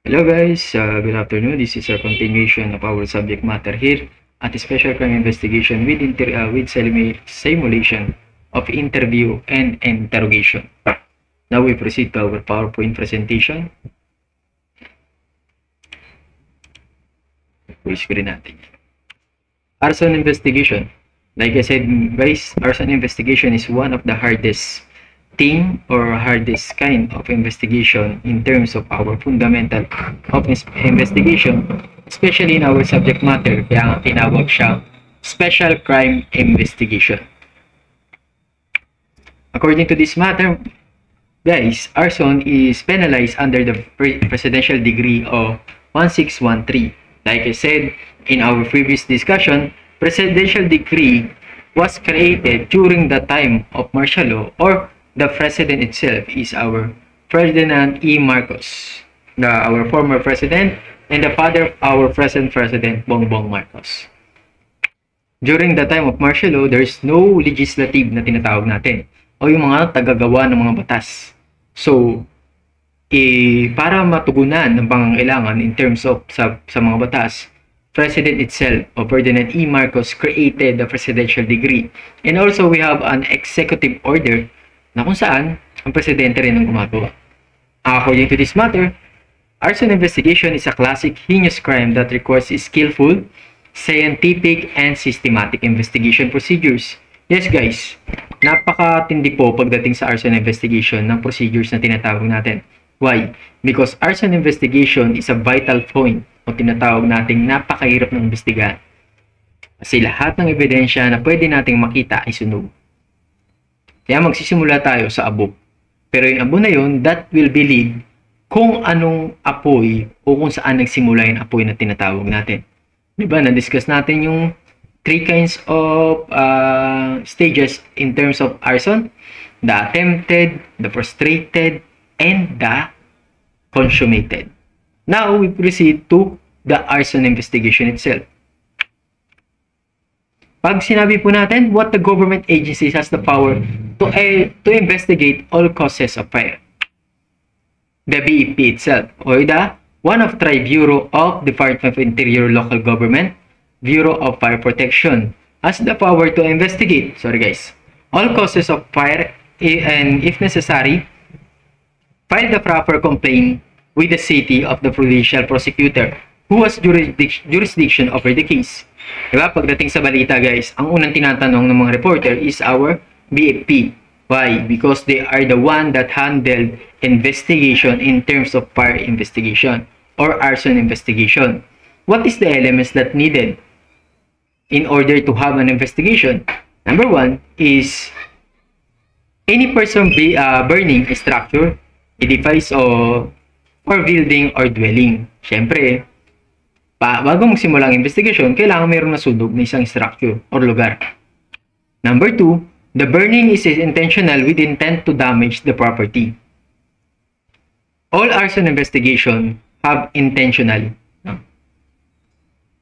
Hello guys, good afternoon. This is a continuation of our subject matter here at Special Crime Investigation with simulation of interview and interrogation. Now we proceed to our PowerPoint presentation. Screen natin. Arson investigation. Like I said guys, arson investigation is one of the hardest thing or hardest kind of investigation in terms of our fundamental of investigation, especially in our subject matter, kaya tinawag siya special crime investigation. According to this matter, guys, arson is penalized under the presidential decree of 1613. Like I said in our previous discussion, presidential decree was created during the time of martial law, or the president itself is our Ferdinand E. Marcos, our former president, and the father of our present president, Bongbong Marcos. During the time of martial law, there is no legislative na tinatawag natin, o yung mga tagagawa ng mga batas. So, para matugunan ng pangangailangan in terms of sa mga batas, President itself, o Ferdinand E. Marcos, created the presidential decree. And also, we have an executive order na kung saan ang presidente rin ang gumagawa. According to this matter, arson investigation is a classic heinous crime that requires skillful, scientific, and systematic investigation procedures. Yes guys, napakatindi po pagdating sa arson investigation ng procedures na tinatawag natin. Why? Because arson investigation is a vital point o tinatawag nating napakahirap ng imbestigahan. Kasi lahat ng ebidensya na pwede nating makita ay sunog. Kaya magsisimula tayo sa abo. Pero yung abo na yun, that will be lead kung anong apoy o kung saan nagsimula yung apoy na tinatawag natin. Diba? Na-discuss natin yung 3 kinds of stages in terms of arson. The attempted, the frustrated, and the consummated. Now, we proceed to the arson investigation itself. Pag sinabi po natin, what the government agencies has the power to investigate all causes of fire. The BEP itself, or the one of Tri-Bureau of Department of Interior Local Government, Bureau of Fire Protection, has the power to investigate, all causes of fire, and if necessary, file the proper complaint with the city of the provincial prosecutor who has jurisdiction over the case. Diba? Pagdating sa balita guys, ang unang tinatanong ng mga reporter is our BFP. Why? Because they are the one that handled investigation in terms of fire investigation or arson investigation. What is the elements that needed in order to have an investigation? Number 1 is any person burning a structure, edifice, or building or dwelling. Siyempre, bago magsimula ang investigation, kailangan mayroong nasunog na isang structure or lugar. Number 2, the burning is intentional with intent to damage the property. All arson investigation have intentional.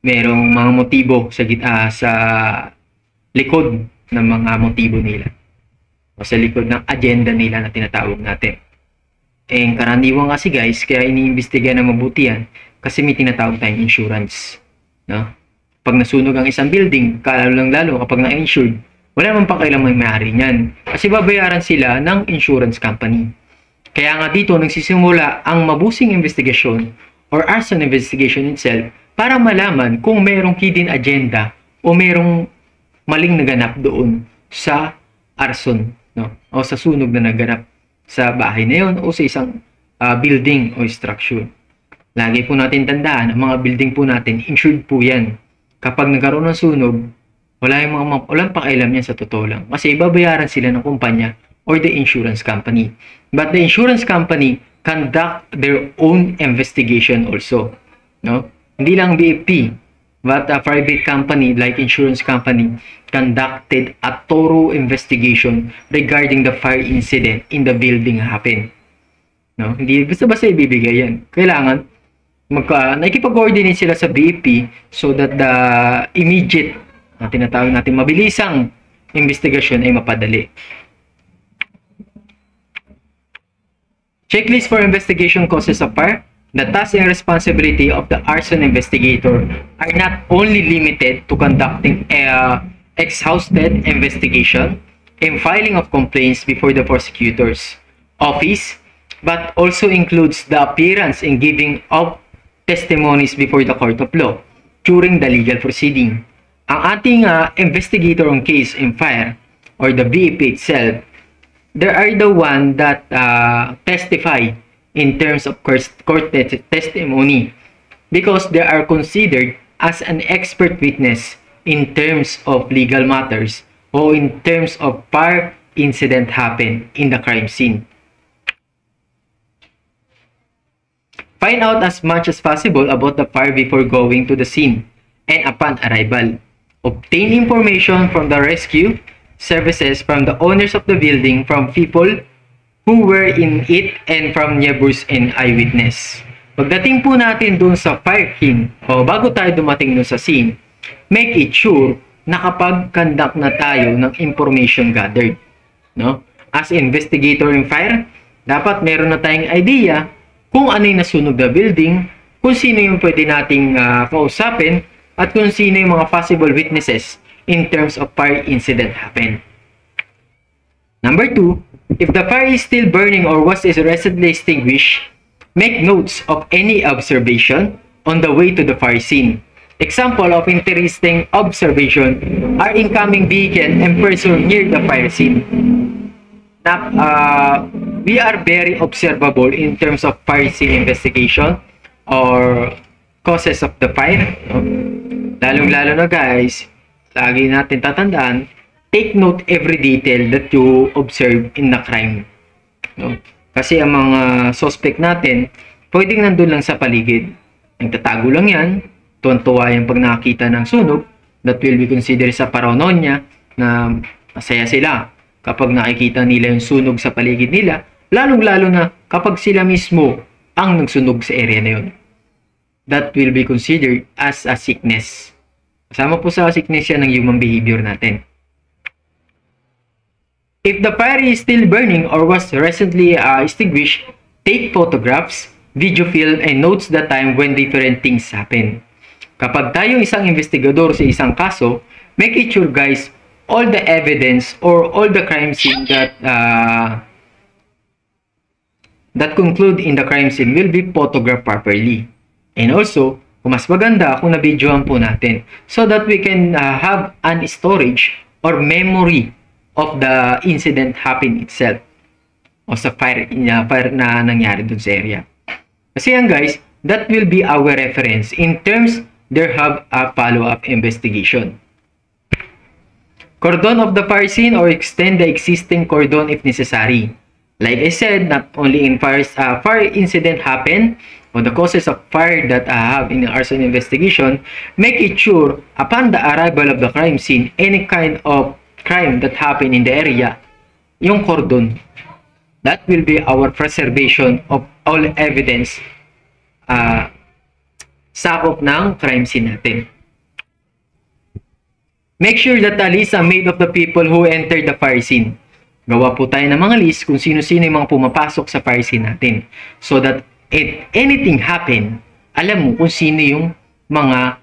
Merong mga motibo sa likod ng mga motibo nila. O sa likod ng agenda nila na tinatawag natin. Karaniwan kasi guys, kaya iniimbestiga na mabuti yan kasi may tinatawag tayong insurance. No? Pag nasunog ang isang building, lalo kapag na-insured, wala naman pakialam may may-ari niyan. Kasi babayaran sila ng insurance company. Kaya nga dito nagsisimula ang mabusing investigation or arson investigation itself para malaman kung mayroong hidden agenda o mayroong maling naganap doon sa arson, no? O sa sunog na naganap sa bahay na yun o sa isang building o structure. Lagi po natin tandaan, ang mga building po natin, insured po yan. Kapag nagkaroon ng sunog, walang pakialam yan sa totoo lang. Kasi ibabayaran sila ng kumpanya or the insurance company. But the insurance company conduct their own investigation also. No? Hindi lang BFP, but a private company like insurance company conducted a thorough investigation regarding the fire incident in the building happened. No? Hindi basta-basta ibibigay yan. Kailangan nakikipag-coordinate sila sa BFP so that the immediate tinatawag natin mabilisang investigasyon ay mapadali. Checklist for investigation causes of fire. The task and responsibility of the arson investigator are not only limited to conducting a exhaustive investigation and filing of complaints before the prosecutor's office, but also includes the appearance and giving of testimonies before the court of law during the legal proceeding. Ang ating investigator on case in fire or the BEP itself, they are the one that testify in terms of court testimony because they are considered as an expert witness in terms of legal matters or in terms of fire incident happened in the crime scene. Find out as much as possible about the fire before going to the scene and upon arrival. Obtain information from the rescue services, from the owners of the building, from people who were in it, and from neighbors and eyewitness. Pagdating po natin dun sa fire scene, o bago tayo dumating dun sa scene, make it sure na kapag-conduct na tayo ng information gathered. No? As investigator in fire, dapat meron na tayong idea kung ano yung nasunog na building, kung sino yung pwede nating kausapin, at kung sino yung mga possible witnesses in terms of fire incident happened. Number 2, if the fire is still burning or was recently extinguished, make notes of any observation on the way to the fire scene. Example of interesting observation are incoming vehicle and person near the fire scene. We are very observable in terms of fire scene investigation or causes of the fire. Lalong-lalo na guys, lagi natin tatandaan, take note every detail that you observe in the crime. No? Kasi ang mga suspect natin, pwedeng nandun lang sa paligid. Nagtatago lang yan, tuwan-tuwa yung pag nakakita ng sunog, that will be considered sa paranoia na masaya sila kapag nakikita nila yung sunog sa paligid nila, lalong-lalo na kapag sila mismo ang nagsunog sa area na yun. That will be considered as a sickness. Kasama po sa sickness yan ng human behavior natin. If the fire is still burning or was recently extinguished, take photographs, video film, and notes the time when different things happen. Kapag tayo isang investigador sa isang kaso, make it sure guys, all the evidence or all the crime scene that conclude in the crime scene will be photographed properly. And also, kung mas maganda kung na-videoan po natin so that we can have an storage or memory of the incident happen itself o sa fire na nangyari dun sa area. Kasi yan guys, that will be our reference in terms there have a follow-up investigation. Cordon of the fire scene or extend the existing cordon if necessary. Like I said, not only in fire incident happen or the causes of fire that have in the arson investigation, make it sure upon the arrival of the crime scene, any kind of crime that happened in the area, yung cordon, that will be our preservation of all evidence sakop ng crime scene natin. Make sure that the list are made of the people who entered the fire scene. Gawa po tayo ng mga list kung sino-sino yung mga pumapasok sa fire scene natin. So that if anything happen, alam mo kung sino yung mga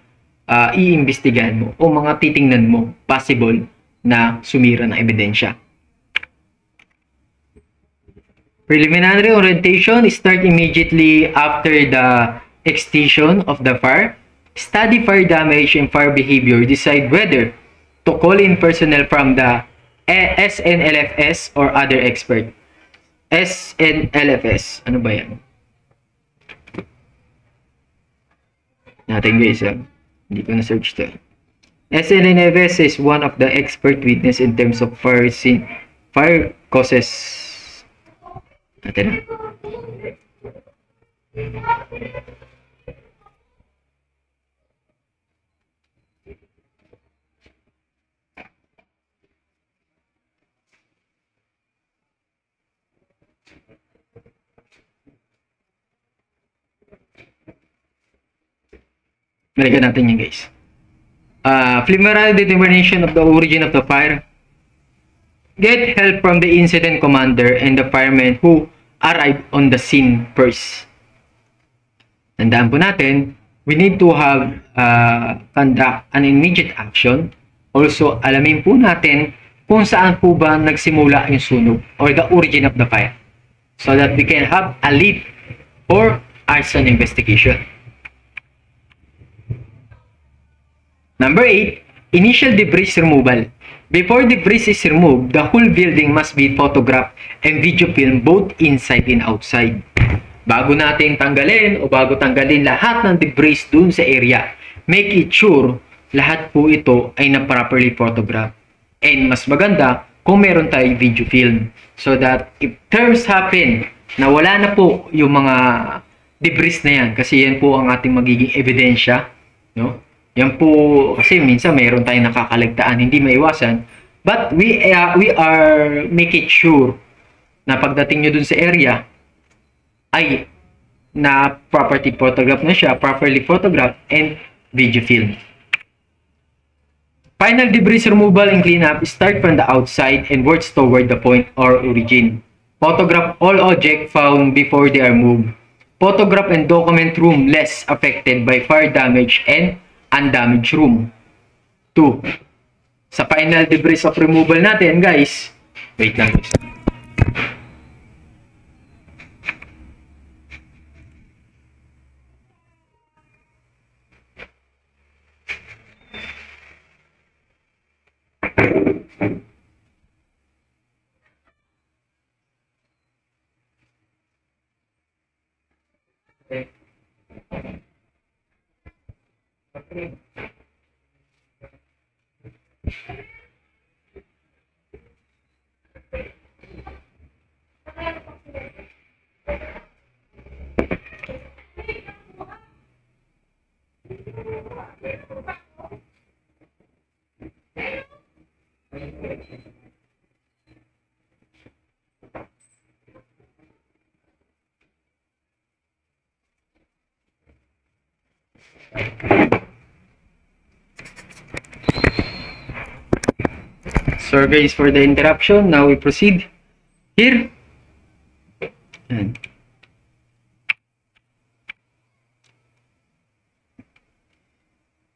iimbestigahan mo o mga titingnan mo possible na sumira ng ebidensya. Preliminary orientation start immediately after the extinction of the fire. Study fire damage and fire behavior. Decide whether to call in personnel from the SNLFS or other expert. SNLFS. Ano ba yan? Natin guys. Hindi ko na-search to. SNLFS is one of the expert witness in terms of fire scene, fire causes. Natin na. Balikan natin yan guys. Preliminary determination of the origin of the fire. Get help from the incident commander and the firemen who arrived on the scene first. Tandaan po natin, we need to have conduct an immediate action. Also, alamin po natin kung saan po ba nagsimula yung sunog or the origin of the fire so that we can have a lead for arson investigation. Number 8, initial debris removal. Before debris is removed, the whole building must be photographed and video filmed both inside and outside. Bago natin tanggalin o bago tanggalin lahat ng debris dun sa area, make it sure lahat po ito ay na-properly photograph. And mas maganda kung meron tayong video film so that if terms happen na wala na po yung mga debris na yan, kasi yan po ang ating magiging ebidensya, no? Yan po kasi minsan mayroon tayong nakakaligtaan, hindi maiwasan, but we are making sure na pagdating nyo dun sa area ay na properly photograph na siya, properly photograph and video film. Final debris removal and cleanup start from the outside and works toward the point or origin. Photograph all objects found before they are moved. Photograph and document room less affected by fire damage and undamaged room. 2. Sa final debris of removal natin, guys, wait lang guys. Sorry guys for the interruption. Now we proceed here. Ayan.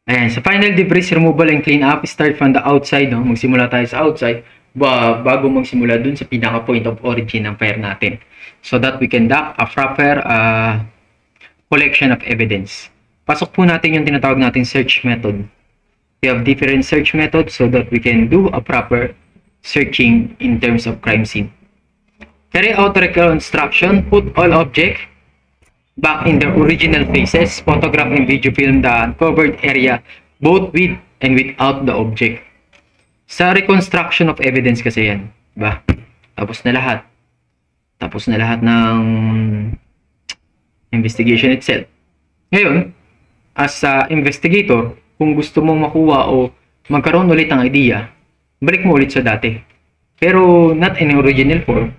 Ayan, sa final debris removal and clean up, start from the outside. No? Magsimula tayo sa outside bago magsimula dun sa pinaka point of origin ng fire natin. So that we can conduct a proper collection of evidence. Pasok po natin yung tinatawag natin search method. We have different search methods so that we can do a proper searching in terms of crime scene. Carry out reconstruction, put all objects back in their original places, photograph and video film the uncovered area both with and without the object. Sa reconstruction of evidence kasi yan, diba? Tapos na lahat. Tapos na lahat ng investigation itself. Ngayon, as a investigator, kung gusto mong makuha o magkaroon ulit ng idea, balik mo ulit sa dati. Pero not in original form.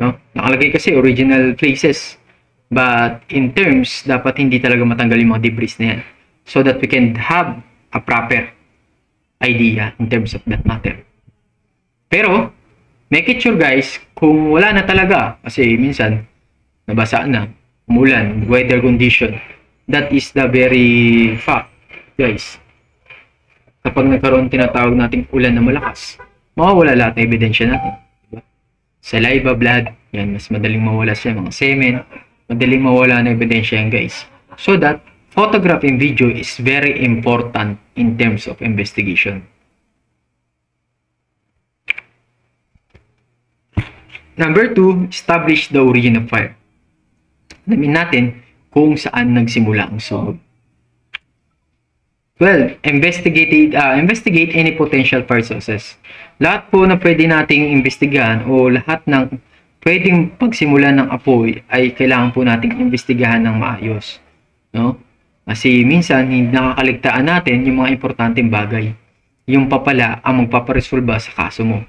No? Nakalagay kasi original places. But in terms, dapat hindi talaga matanggal yung mga debris na yan. So that we can have a proper idea in terms of that matter. Pero, make it sure guys, kung wala na talaga, kasi minsan, nabasa na, umulan, weather condition, that is the very fact. Guys, kapag nagkaroon tinatawag nating ulan na malakas, mawawala lahat ng ebidensya natin. Diba? Saliva, blood, yan, mas madaling mawala siya, mga semen, madaling mawala ng ebidensya yan guys. So that, photograph and video is very important in terms of investigation. Number 2, establish the origin of fire. Alamin natin kung saan nagsimula ang sunog. 12. Investigate any potential fire sources. Lahat po na pwede nating imbestigahan o lahat ng pwedeng pagsimula ng apoy ay kailangan po nating imbestigahan ng maayos. No? Kasi minsan hindi nakakaligtaan natin yung mga importanteng bagay. Yung papala ang magpaparesolba sa kaso mo.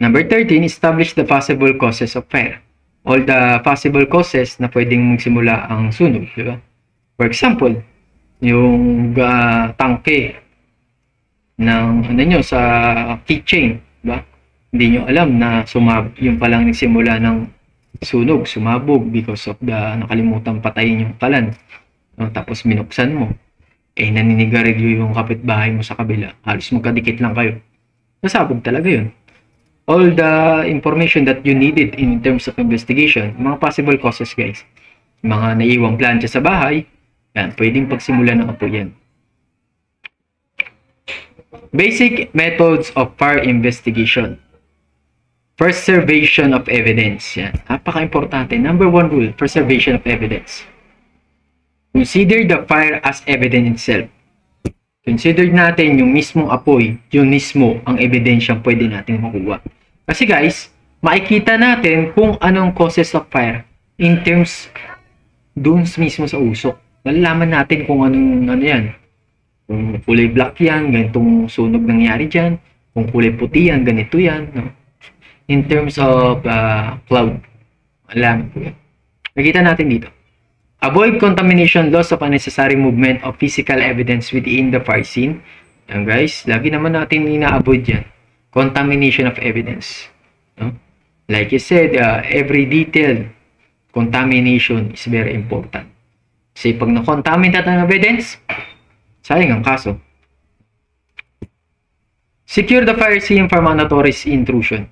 Number 13, establish the possible causes of fire. All the possible causes na pwedeng magsimula ang sunog, di ba? For example, yung tangke ng sa keychain, di ba? Hindi nyo alam na yung palang nagsimula ng sunog, sumabog because of the nakalimutan patayin yung kalan. No? Tapos minuksan mo. Naninigarilyo yung kapitbahay mo sa kabila. Halos magkadikit lang kayo. Nasabog talaga yun. All the information that you needed in terms of investigation, mga possible causes guys. Mga naiwang plancha sa bahay, yan, pwedeng pagsimulan ng apoy yan. Basic methods of fire investigation. Preservation of evidence. Yan. Napaka-importante. Number 1 rule, preservation of evidence. Consider the fire as evidence itself. Consider natin yung mismong apoy, yung mismo ang ebidensyang pwede natin makuha. Kasi guys, makikita natin kung anong causes of fire in terms dun mismo sa usok. Malalaman natin kung anong ano yan. Kung kulay black yan, ganitong sunog nangyari dyan. Kung kulay puti yan, ganito yan. No? In terms of cloud. Alam po yan. Nakita natin dito. Avoid contamination, loss of unnecessary movement of physical evidence within the fire scene. Yan guys, lagi naman natin ina-avoid yan. Contamination of evidence. No? Like you said, every detail, contamination is very important. Kasi pag na-contaminate ang evidence, sayang ang kaso. Secure the fire scene from notorious intrusion.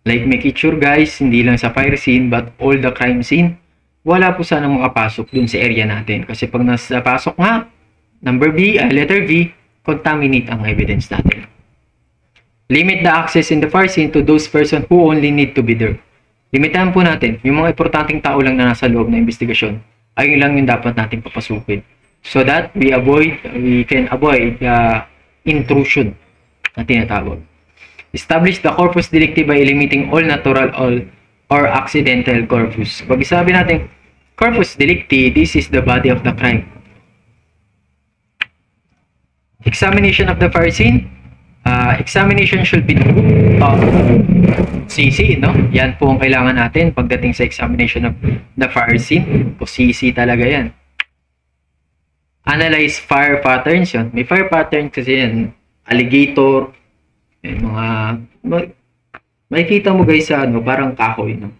Like make it sure guys, hindi lang sa fire scene but all the crime scene, wala po sana makapasok dun sa area natin. Kasi pag nasapasok nga, letter V, contaminate ang evidence natin. Limit the access in the fire scene to those persons who only need to be there. Limitahan po natin, yung mga importanteng tao lang na nasa loob ng investigasyon, ayun lang yung dapat natin papasukin. So that we can avoid the intrusion na tinatawag. Establish the corpus delicti by eliminating all natural or accidental corpus. Pag sabi natin, corpus delicti, this is the body of the crime. Examination of the fire scene. Examination should be CC, no? Yan po ang kailangan natin pagdating sa examination of the fire scene. O CC talaga yan. Analyze fire patterns. Yun. May fire patterns kasi yan. Alligator. Makikita mo guys sa parang kahoy, no?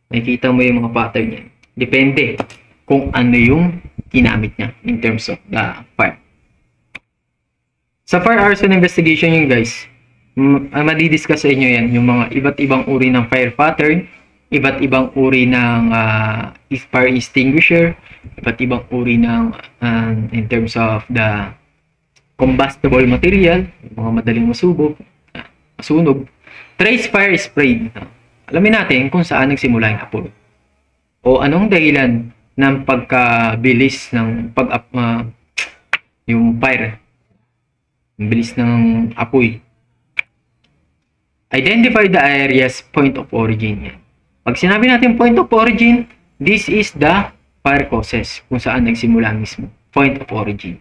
Makikita mo yung mga pattern niya. Depende kung ano yung ginamit niya in terms of the fire. Sa fire arson investigation yun guys, madidiscuss sa inyo yan, yung mga iba't ibang uri ng fire pattern, iba't ibang uri ng fire extinguisher, iba't ibang uri ng in terms of the combustible material, mga madaling masunog, trace fire spread. Alamin natin kung saan nagsimula yung apoy. O anong dahilan ng pagkabilis ng yung fire. Ang bilis ng apoy. Identify the area's point of origin. Pag sinabi natin point of origin, this is the fire causes. Kung saan nagsimula mismo. Point of origin.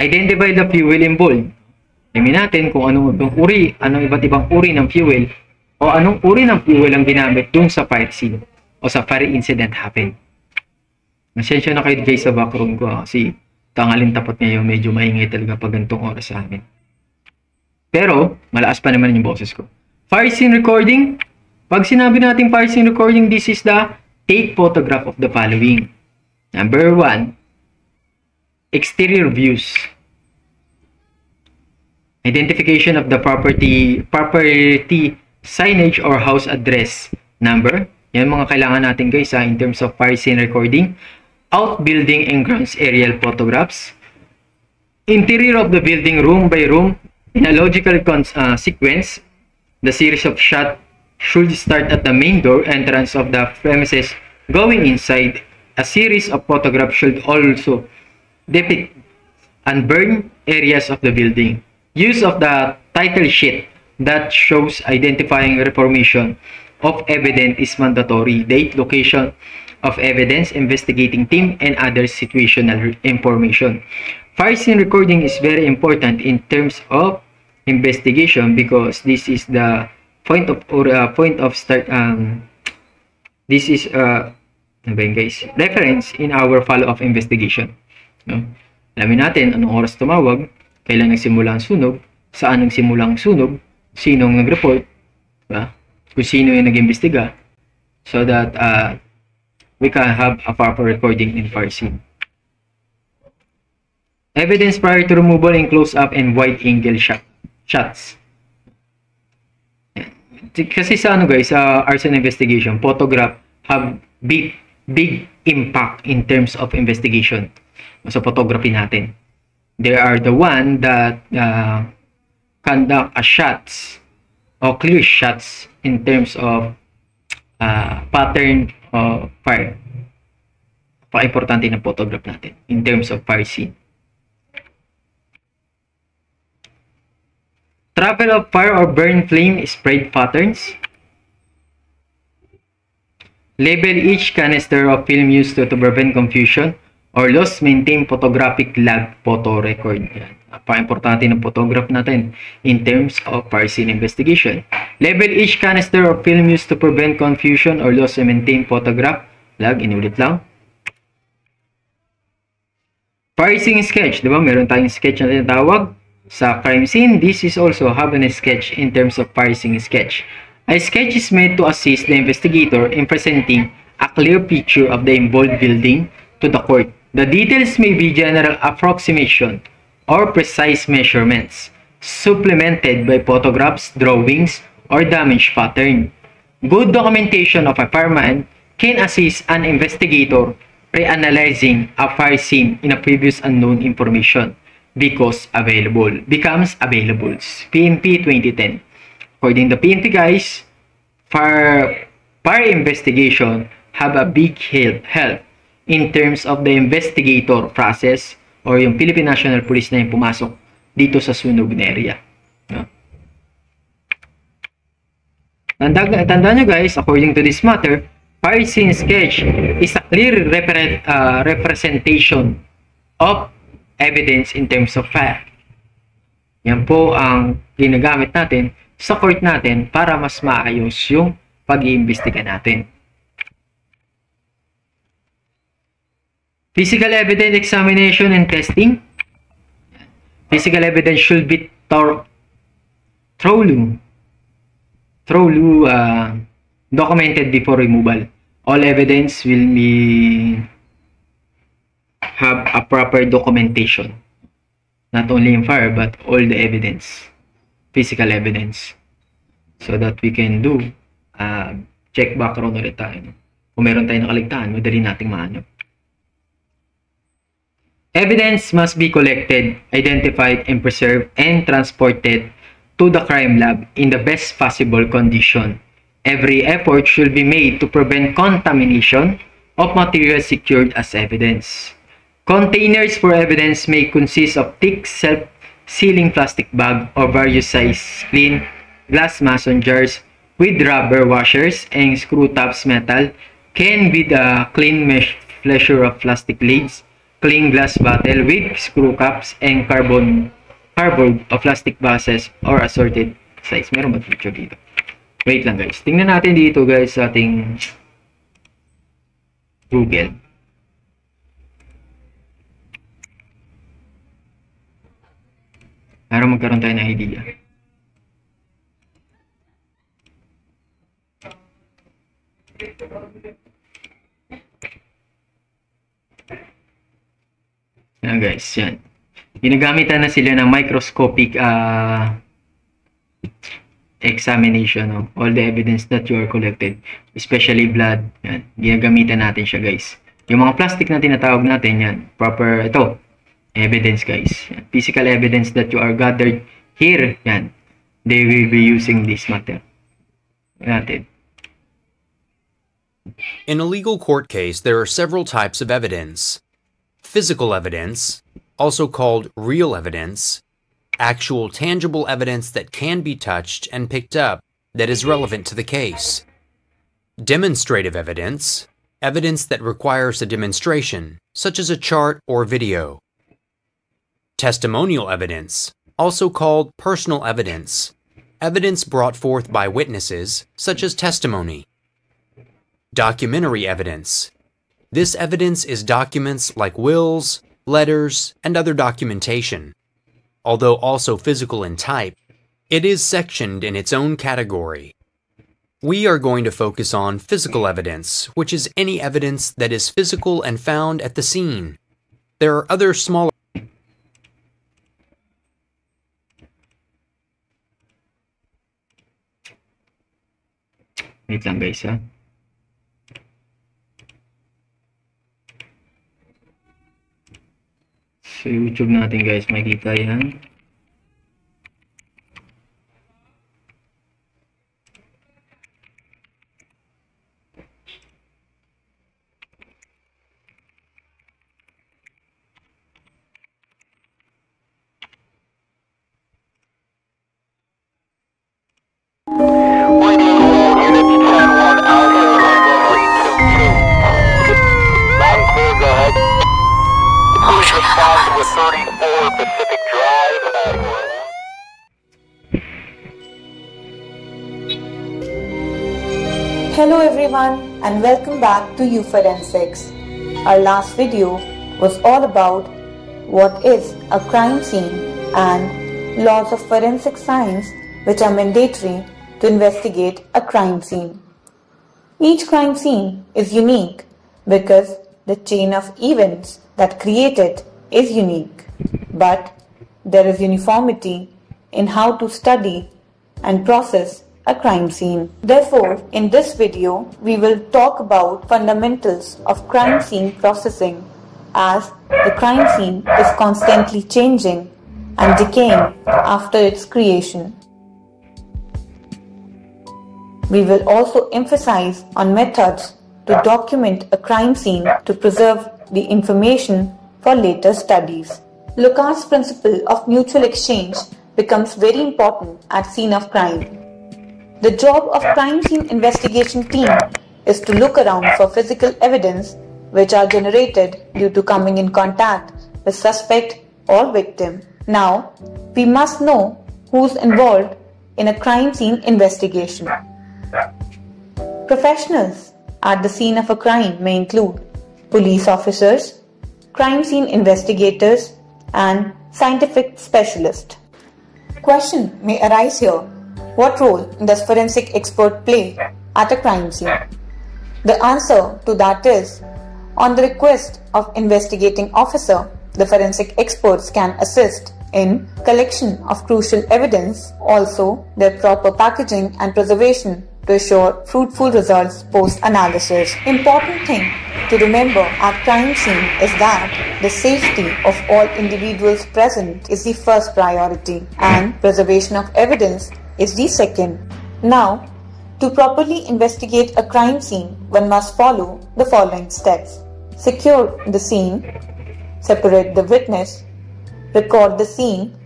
Identify the fuel involved. Alamin natin kung anong iba't ibang uri ng fuel o anong uri ng fuel ang ginamit dun sa fire scene o sa fire incident happen. Nasensya na kayo guys sa background ko kasi tangaling tapat ngayon medyo maingay talaga pag ganitong oras sa amin. Pero malakas pa naman yung boses ko. Fire scene recording. Pag sinabi natin fire scene recording, this is the take photograph of the following. Number 1, exterior views. Identification of the property signage or house address number. Yan mga kailangan natin guys in terms of fire scene recording. Outbuilding and grounds aerial photographs. Interior of the building room by room in a logical sequence. The series of shots should start at the main door entrance of the premises going inside. A series of photographs should also depict unburned areas of the building. Use of the title sheet that shows identifying reformation of evidence is mandatory. Date, location of evidence, investigating team, and other situational information. Fire scene recording is very important in terms of investigation because this is the point of start. This is guys, reference in our follow-up investigation. No? Alamin natin anong oras tumawag, kailan nagsimula ang sunog, saan nagsimula ang sunog, sinong nag-report, diba? kung sino yung nag-imbestiga, so that we can have a proper recording in fire scene. Evidence prior to removal in close-up and wide-angle shots. Kasi sa guys, sa arson investigation, photograph have big impact in terms of investigation sa photography natin. They are the one that conduct a shots or clear shots in terms of pattern of fire. Pa-importante ng photograph natin in terms of fire scene. Travel of fire or burn flame spread patterns. Label each canister of film used to prevent confusion or loss. Maintain photographic log photo record. Yan. Pa-importante ng photograph natin in terms of fire scene investigation. Label each canister of film used to prevent confusion or loss and maintain photograph log. Inulit lang. Fire scene sketch. Diba? Meron tayong sketch na tinatawag sa crime scene. This is also have a sketch in terms of fire scene sketch. A sketch is made to assist the investigator in presenting a clear picture of the involved building to the court. The details may be general approximation or precise measurements, supplemented by photographs, drawings, or damage pattern. Good documentation of a fireman can assist an investigator reanalyzing a fire scene in a previous unknown information becomes available. PNP 2010. According to PNP guys, fire investigation have a big help in terms of the investigator process or yung Philippine National Police na yung pumasok dito sa sunog na area. No? Tandaan nyo guys, according to this matter, fire scene sketch is a clear representation of evidence in terms of fire. Yan po ang ginagamit natin sa court natin para mas maayos yung pag-iimbestiga natin. Physical evidence examination and testing. Physical evidence should be thoroughly documented before removal. All evidence will be have a proper documentation, not only in fire but all the evidence, physical evidence, so that we can do check background ulit tayo. Kung meron tayong nakaligtaan, madali nating mahanap. Evidence must be collected, identified, and preserved and transported to the crime lab in the best possible condition. Every effort should be made to prevent contamination of materials secured as evidence. Containers for evidence may consist of thick self-sealing plastic bag or various size clean glass mason jars with rubber washers and screw tops, metal can with a clean mesh flesher of plastic lids, clean glass bottle with screw caps and cardboard of plastic vases or assorted size. Meron ba picture dito? Wait lang guys. Tingnan natin dito guys sa ating Google. Para magkaroon tayo ng idea. Yan guys, yan. Ginagamitan na sila ng microscopic examination of all the evidence that you are collected, especially blood. Yan. Ginagamitan natin siya guys. Yung mga plastic na tinatawag natin, yan. Proper, ito. Evidence guys. Yan. Physical evidence that you are gathered here. Yan. They will be using this matter. Natin. In a legal court case, there are several types of evidence. Physical evidence, also called real evidence, actual tangible evidence that can be touched and picked up that is relevant to the case. Demonstrative evidence, evidence that requires a demonstration, such as a chart or video. Testimonial evidence, also called personal evidence, evidence brought forth by witnesses, such as testimony. Documentary evidence. This evidence is documents like wills, letters, and other documentation. Although also physical in type, it is sectioned in its own category. We are going to focus on physical evidence, which is any evidence that is physical and found at the scene. There are other smaller Wait lang guys ha. Sa YouTube natin guys, makikita yan. Hello everyone and welcome back to UForensics. Our last video was all about what is a crime scene and laws of forensic science which are mandatory to investigate a crime scene. Each crime scene is unique because the chain of events that create it is unique, but there is uniformity in how to study and process a crime scene. Therefore, in this video, we will talk about fundamentals of crime scene processing, as the crime scene is constantly changing and decaying after its creation. We will also emphasize on methods to document a crime scene to preserve the information for later studies. Locard's principle of mutual exchange becomes very important at scene of crime. The job of crime scene investigation team is to look around for physical evidence which are generated due to coming in contact with suspect or victim. Now, we must know who's involved in a crime scene investigation. Professionals at the scene of a crime may include police officers, crime scene investigators, and scientific specialists. Question may arise here: what role does forensic expert play at a crime scene? The answer to that is, on the request of investigating officer, the forensic experts can assist in collection of crucial evidence, also their proper packaging and preservation to assure fruitful results post-analysis. Important thing to remember at crime scene is that the safety of all individuals present is the first priority and preservation of evidence is the second. Now, to properly investigate a crime scene, one must follow the following steps. Secure the scene, separate the witness, record the scene,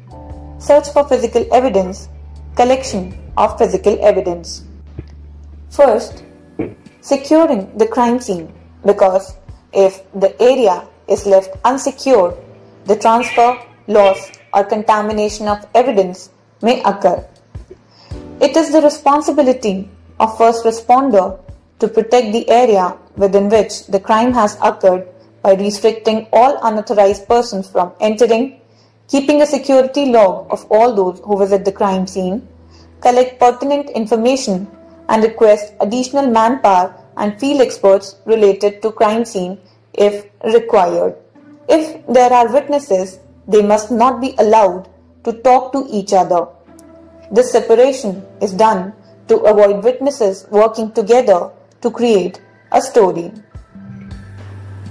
search for physical evidence, collection of physical evidence. First, securing the crime scene, because if the area is left unsecured, the transfer, loss or contamination of evidence may occur. It is the responsibility of first responder to protect the area within which the crime has occurred by restricting all unauthorized persons from entering, keeping a security log of all those who visit the crime scene, collect pertinent information, and request additional manpower and field experts related to crime scene if required. If there are witnesses, they must not be allowed to talk to each other. This separation is done to avoid witnesses working together to create a story.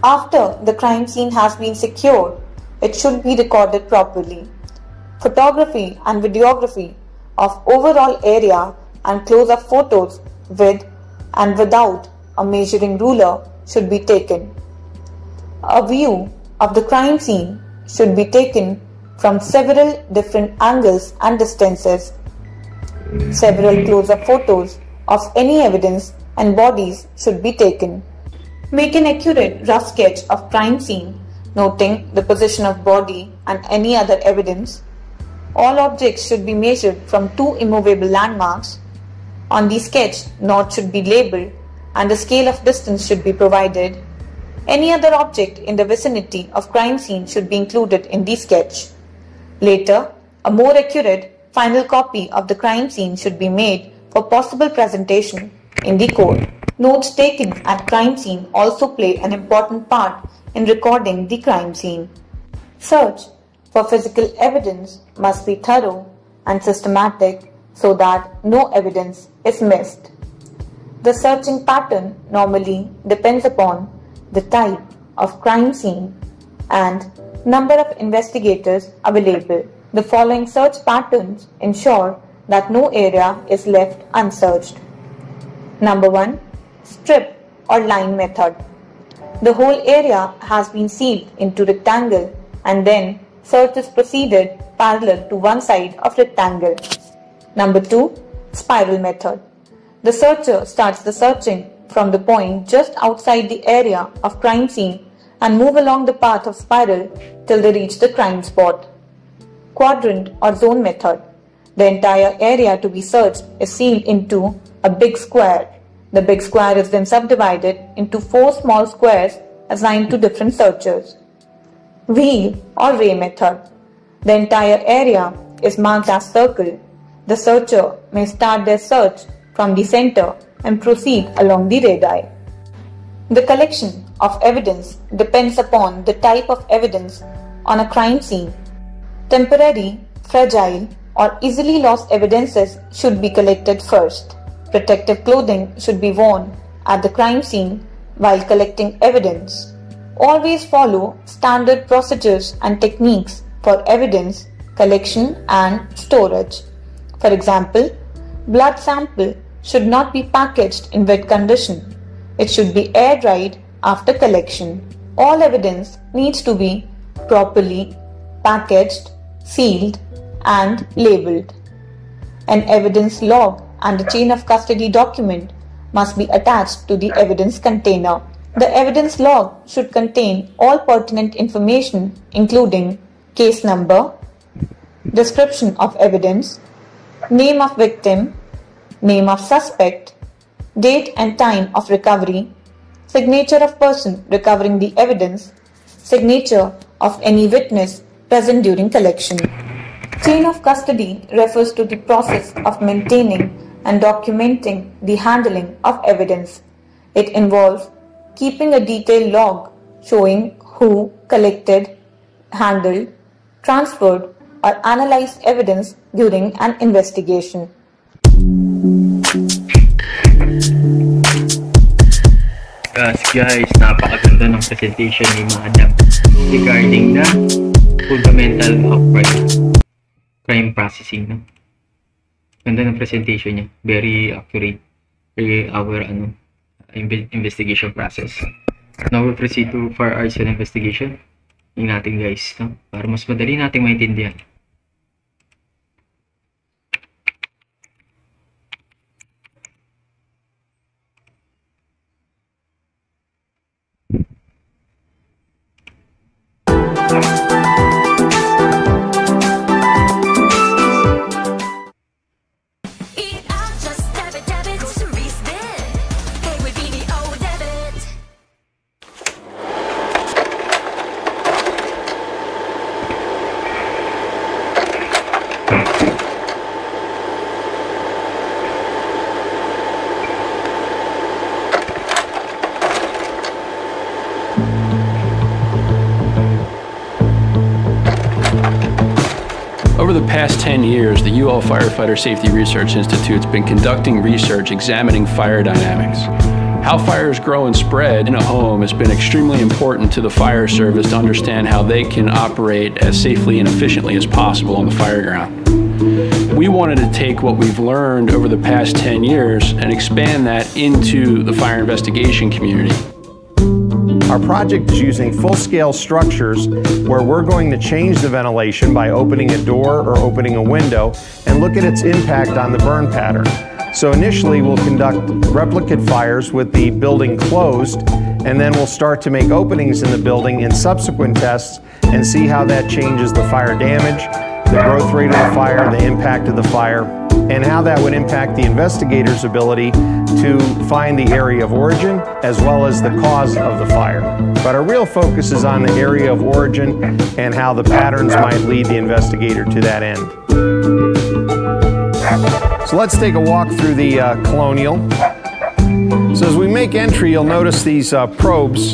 After the crime scene has been secured, it should be recorded properly. Photography and videography of overall area and close-up photos with and without a measuring ruler should be taken. A view of the crime scene should be taken from several different angles and distances. Several close-up photos of any evidence and bodies should be taken. Make an accurate rough sketch of crime scene, noting the position of body and any other evidence. All objects should be measured from 2 immovable landmarks. On the sketch, north should be labeled and a scale of distance should be provided. Any other object in the vicinity of crime scene should be included in the sketch. Later, a more accurate final copy of the crime scene should be made for possible presentation in the court. Notes taken at crime scene also play an important part in recording the crime scene. Search for physical evidence must be thorough and systematic so that no evidence is missed. The searching pattern normally depends upon the type of crime scene and number of investigators available. The following search patterns ensure that no area is left unsearched. Number 1. Strip or line method. The whole area has been sealed into rectangle and then search is proceeded parallel to one side of rectangle. Number 2. Spiral method. The searcher starts the searching from the point just outside the area of crime scene and move along the path of spiral till they reach the crime spot. Quadrant or zone method. The entire area to be searched is sealed into a big square. The big square is then subdivided into 4 small squares assigned to different searchers. Wheel or ray method. The entire area is marked as circle. The searcher may start their search from the center and proceed along the radii. The collection of evidence depends upon the type of evidence on a crime scene. Temporary, fragile, or easily lost evidences should be collected first. Protective clothing should be worn at the crime scene while collecting evidence. Always follow standard procedures and techniques for evidence collection and storage. For example, blood sample should not be packaged in wet condition. It should be air-dried after collection. All evidence needs to be properly packaged, sealed, and labeled. An evidence log and a chain of custody document must be attached to the evidence container. The evidence log should contain all pertinent information including case number, description of evidence, name of victim, name of suspect, date and time of recovery, signature of person recovering the evidence, signature of any witness present during collection. Chain of custody refers to the process of maintaining and documenting the handling of evidence. It involves keeping a detailed log showing who collected, handled, transferred, or analyzed evidence during an investigation. Guys, napakaganda ng presentation ni Madam regarding the fundamental of crime processing. No? Ganda ng presentation niya. Very accurate for our investigation process. Now we proceed to for arson investigation. Tingnan natin guys, no? Para mas madali nating maintindihan. Over the past 10 years, the UL Firefighter Safety Research Institute has been conducting research examining fire dynamics. How fires grow and spread in a home has been extremely important to the fire service to understand how they can operate as safely and efficiently as possible on the fire ground. We wanted to take what we've learned over the past 10 years and expand that into the fire investigation community. Our project is using full-scale structures where we're going to change the ventilation by opening a door or opening a window and look at its impact on the burn pattern. So initially we'll conduct replicate fires with the building closed, and then we'll start to make openings in the building in subsequent tests and see how that changes the fire damage, the growth rate of the fire, the impact of the fire, and how that would impact the investigator's ability to find the area of origin as well as the cause of the fire. But our real focus is on the area of origin and how the patterns might lead the investigator to that end. So let's take a walk through the Colonial. So as we make entry, you'll notice these probes.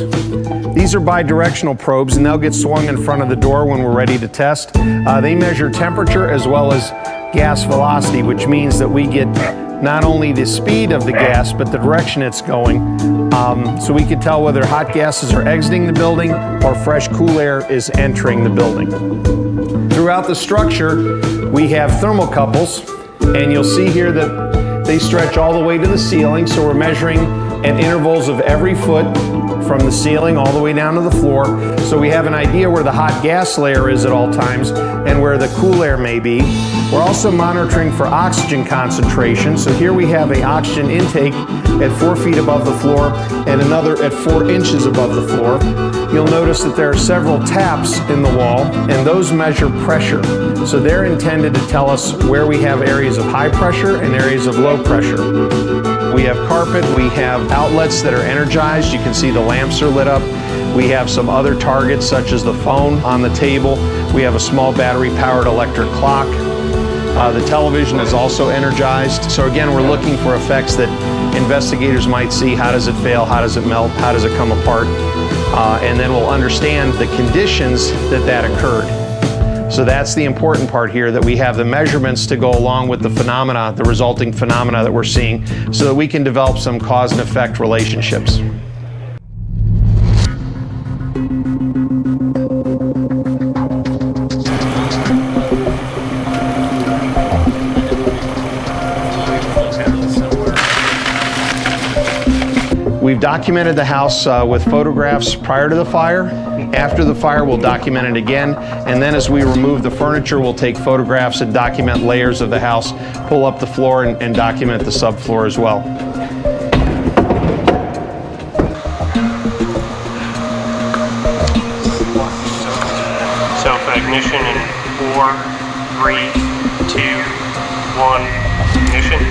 These are bi-directional probes, and they'll get swung in front of the door when we're ready to test. They measure temperature as well as gas velocity, which means that we get not only the speed of the gas, but the direction it's going. So we can tell whether hot gases are exiting the building or fresh cool air is entering the building. Throughout the structure, we have thermocouples, and you'll see here that they stretch all the way to the ceiling, so we're measuring at intervals of every foot from the ceiling all the way down to the floor, so we have an idea where the hot gas layer is at all times and where the cool air may be. We're also monitoring for oxygen concentration, so here we have an oxygen intake at 4 feet above the floor and another at 4 inches above the floor. You'll notice that there are several taps in the wall, and those measure pressure. So they're intended to tell us where we have areas of high pressure and areas of low pressure. We have carpet, we have outlets that are energized. You can see the lamps are lit up. We have some other targets such as the phone on the table. We have a small battery-powered electric clock. The television is also energized. So again, we're looking for effects that investigators might see. How does it fail? How does it melt? How does it come apart? And then we'll understand the conditions that occurred. So that's the important part here, that we have the measurements to go along with the phenomena, the resulting phenomena that we're seeing, so that we can develop some cause and effect relationships. We've documented the house with photographs prior to the fire. After the fire, we'll document it again. And then as we remove the furniture, we'll take photographs and document layers of the house, pull up the floor and document the subfloor as well. Self-ignition in 4, 3, 2, 1, ignition.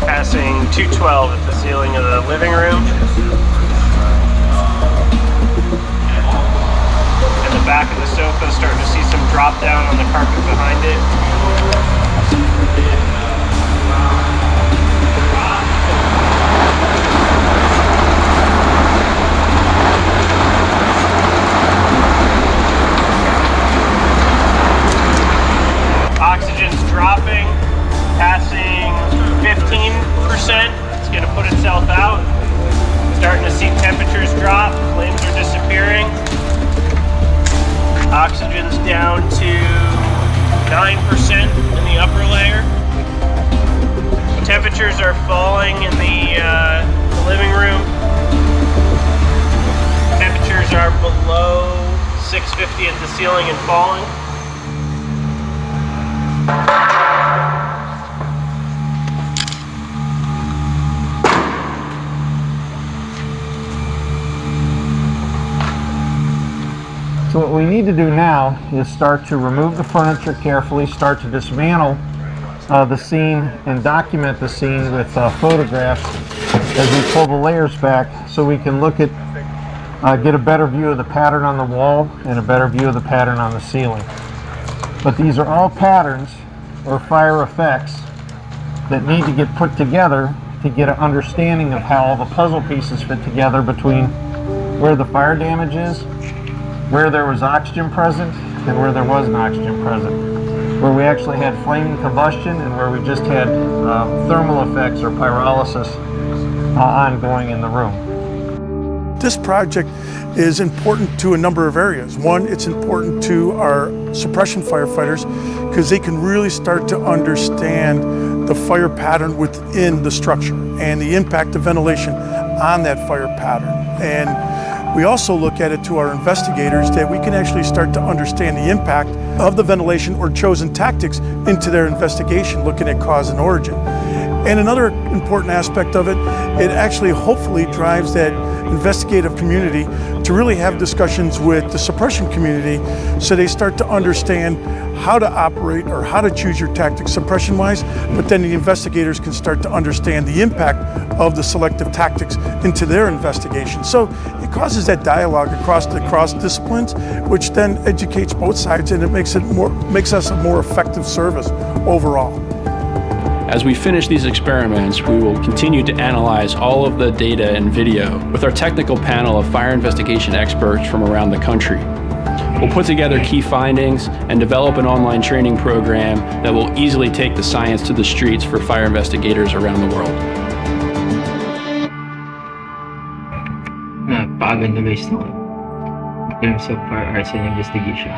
Passing 212 at the ceiling of the living room. And the back of the sofa, starting to see some drop down on the carpet behind it. Oxygen's dropping, passing 15%. It's going to put itself out. Starting to see temperatures drop. Flames are disappearing. Oxygen's down to 9% in the upper layer. Temperatures are falling in the living room. Temperatures are below 650 at the ceiling and falling. So what we need to do now is start to remove the furniture carefully, start to dismantle the scene and document the scene with photographs as we pull the layers back, so we can look at, get a better view of the pattern on the wall and a better view of the pattern on the ceiling. But these are all patterns or fire effects that need to get put together to get an understanding of how all the puzzle pieces fit together between where the fire damage is, where there was oxygen present, and where there wasn't oxygen present. Where we actually had flaming combustion and where we just had thermal effects or pyrolysis ongoing in the room. This project is important to a number of areas. One, it's important to our suppression firefighters because they can really start to understand the fire pattern within the structure and the impact of ventilation on that fire pattern. And we also look at it to our investigators that we can actually start to understand the impact of the ventilation or chosen tactics into their investigation, looking at cause and origin. And another important aspect of it, it actually hopefully drives that investigative community to really have discussions with the suppression community so they start to understand how to operate or how to choose your tactics suppression-wise, but then the investigators can start to understand the impact of the selective tactics into their investigation. So it causes that dialogue across disciplines, which then educates both sides, and it makes us a more effective service overall. As we finish these experiments, we will continue to analyze all of the data and video with our technical panel of fire investigation experts from around the country. We'll put together key findings and develop an online training program that will easily take the science to the streets for fire investigators around the world. Napakaganda guys no? In terms of fire arson investigation.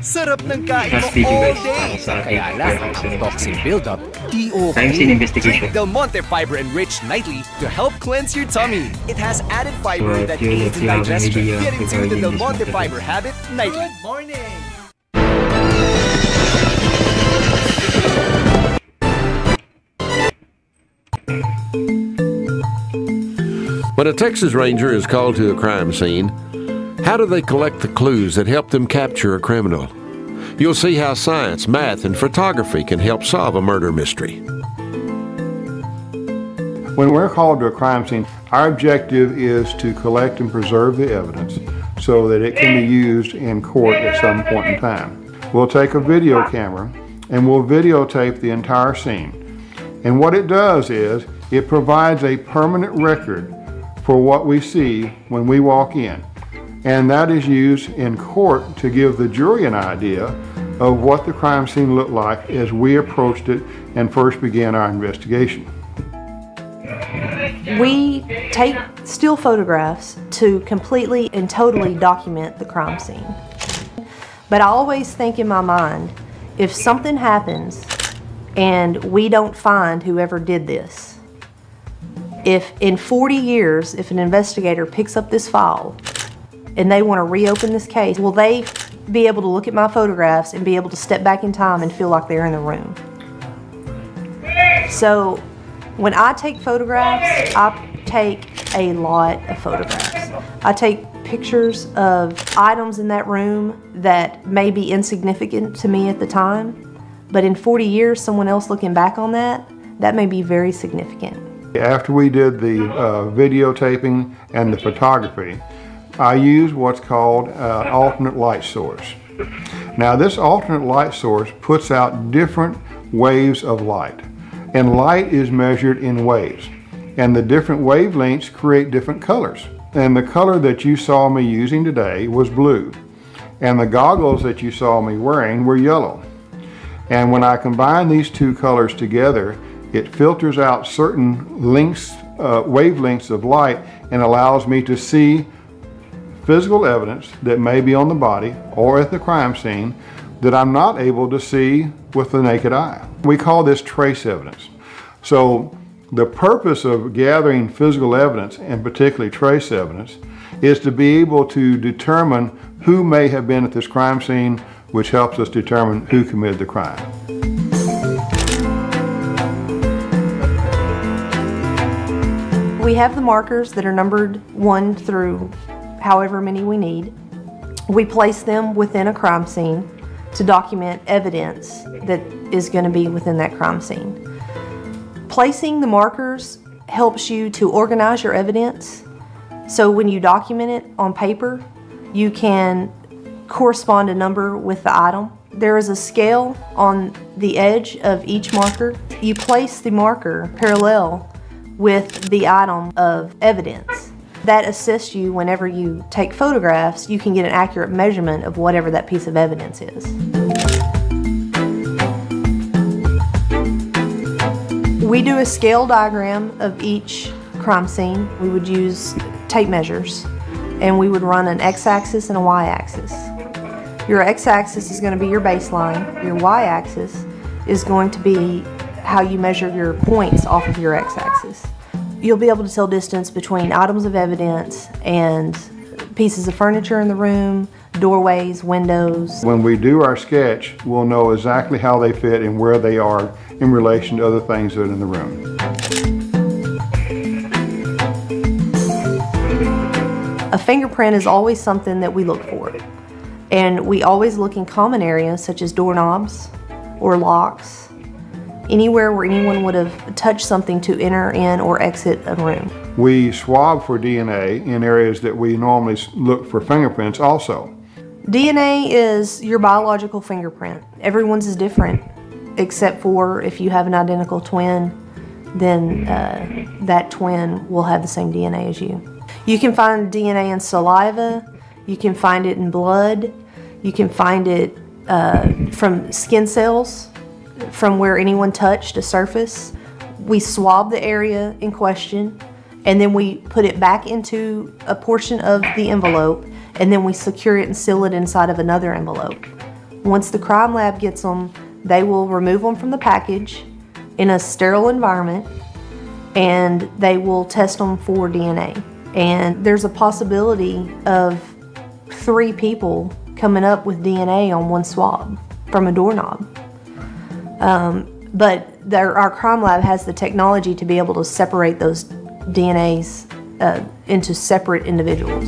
Sarap ng kain mo all day. Kaya lang, toxin buildup, DO. Crime scene investigation. Del Monte Fiber Enriched Nightly to help cleanse your tummy. It has added fiber that aids in digestion. Get into the Del Monte Fiber habit nightly. Good morning. When a Texas Ranger is called to a crime scene, how do they collect the clues that help them capture a criminal? You'll see how science, math, and photography can help solve a murder mystery. When we're called to a crime scene, our objective is to collect and preserve the evidence so that it can be used in court at some point in time. We'll take a video camera and we'll videotape the entire scene. And what it does is it provides a permanent record for what we see when we walk in. And that is used in court to give the jury an idea of what the crime scene looked like as we approached it and first began our investigation. We take still photographs to completely and totally document the crime scene. But I always think in my mind, if something happens and we don't find whoever did this, if in 40 years, if an investigator picks up this file and they want to reopen this case, will they be able to look at my photographs and be able to step back in time and feel like they're in the room? So when I take photographs, I take a lot of photographs. I take pictures of items in that room that may be insignificant to me at the time, but in 40 years, someone else looking back on that may be very significant. After we did the videotaping and the photography, I used what's called alternate light source. Now this alternate light source puts out different waves of light, and light is measured in waves, and the different wavelengths create different colors. And the color that you saw me using today was blue, and the goggles that you saw me wearing were yellow. And when I combine these two colors together, it filters out certain wavelengths of light and allows me to see physical evidence that may be on the body or at the crime scene that I'm not able to see with the naked eye. We call this trace evidence. So the purpose of gathering physical evidence, and particularly trace evidence, is to be able to determine who may have been at this crime scene, which helps us determine who committed the crime. We have the markers that are numbered 1 through however many we need. We place them within a crime scene to document evidence that is going to be within that crime scene. Placing the markers helps you to organize your evidence, so when you document it on paper, you can correspond a number with the item. There is a scale on the edge of each marker. You place the marker parallel with the item of evidence. That assists you whenever you take photographs, you can get an accurate measurement of whatever that piece of evidence is. We do a scale diagram of each crime scene. We would use tape measures, and we would run an x-axis and a y-axis. Your x-axis is going to be your baseline. Your y-axis is going to be how you measure your points off of your x-axis. You'll be able to tell distance between items of evidence and pieces of furniture in the room, doorways, windows. When we do our sketch, we'll know exactly how they fit and where they are in relation to other things that are in the room. A fingerprint is always something that we look for. And we always look in common areas such as doorknobs or locks, anywhere where anyone would have touched something to enter in or exit a room. We swab for DNA in areas that we normally look for fingerprints also. DNA is your biological fingerprint. Everyone's is different, except for if you have an identical twin, then that twin will have the same DNA as you. You can find DNA in saliva, you can find it in blood, you can find it from skin cells, from where anyone touched a surface. We swab the area in question, and then we put it back into a portion of the envelope, and then we secure it and seal it inside of another envelope. Once the crime lab gets them, they will remove them from the package in a sterile environment, and they will test them for DNA. And there's a possibility of 3 people coming up with DNA on one swab from a doorknob. But our crime lab has the technology to be able to separate those DNAs into separate individuals.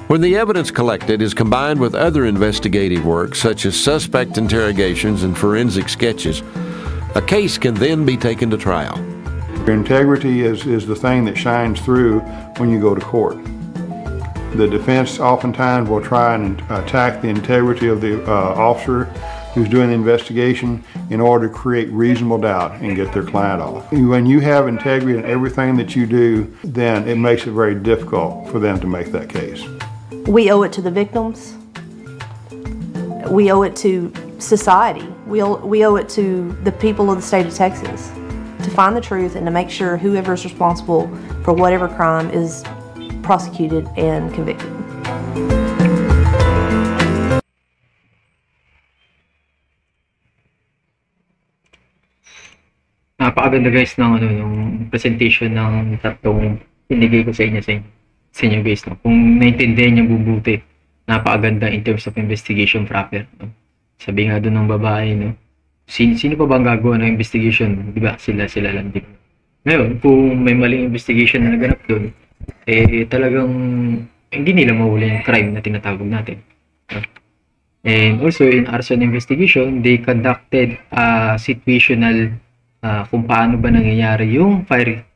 When the evidence collected is combined with other investigative work, such as suspect interrogations and forensic sketches, a case can then be taken to trial. Integrity is the thing that shines through when you go to court. The defense oftentimes will try and attack the integrity of the officer who's doing the investigation in order to create reasonable doubt and get their client off. When you have integrity in everything that you do, then it makes it very difficult for them to make that case. We owe it to the victims. We owe it to society. We owe it to the people of the state of Texas to find the truth and to make sure whoever is responsible for whatever crime is prosecuted and convicted. Napakaganda guys ng presentation ng tatlong inigay ko sa inyo guys, no? Kung naintindihan niyo bubuti, napakaganda in terms of investigation proper, no? Sabi nga doon ng babae, no? Sino pa ba ang gagawa ng investigation? Di ba? Sila lang din. Ngayon, kung may maling investigation na naganap doon, talagang hindi nila mahuli yung crime na tinatawag natin. No? And also, in arson investigation, they conducted a situational kung paano ba nangyayari yung fire.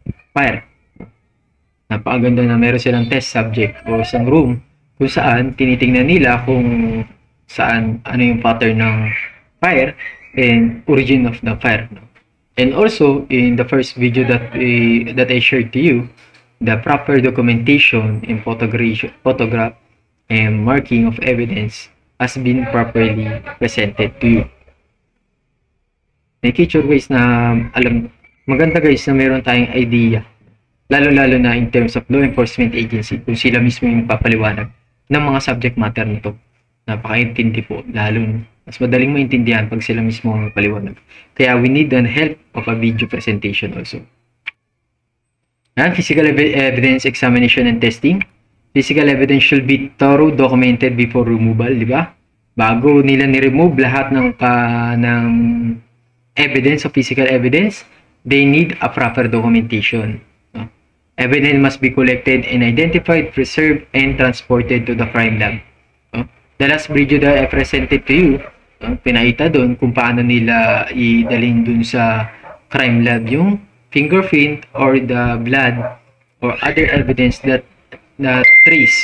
Napakaganda na meron silang test subject o isang room kung saan tinitingnan nila kung saan ano yung pattern ng fire and origin of the fire. And also in the first video that I shared to you, the proper documentation and photograph and marking of evidence has been properly presented to you. Make sure guys na maganda guys na meron tayong idea, lalo na in terms of law enforcement agency, kung sila mismo yung papaliwanag ng mga subject matter nito. Napakaintindi po, lalo mas madaling maintindihan pag sila mismo ang paliwanag. Kaya we need the help of a video presentation also. And physical evidence examination and testing. Physical evidence should be thorough documented before removal, di ba? Bago nila ni-remove lahat ng evidence of physical evidence, they need a proper documentation. Evidence must be collected and identified, preserved, and transported to the crime lab. The last video that I presented to you, pinakita doon kung paano nila idalhin dun sa crime lab yung fingerprint or the blood or other evidence that trace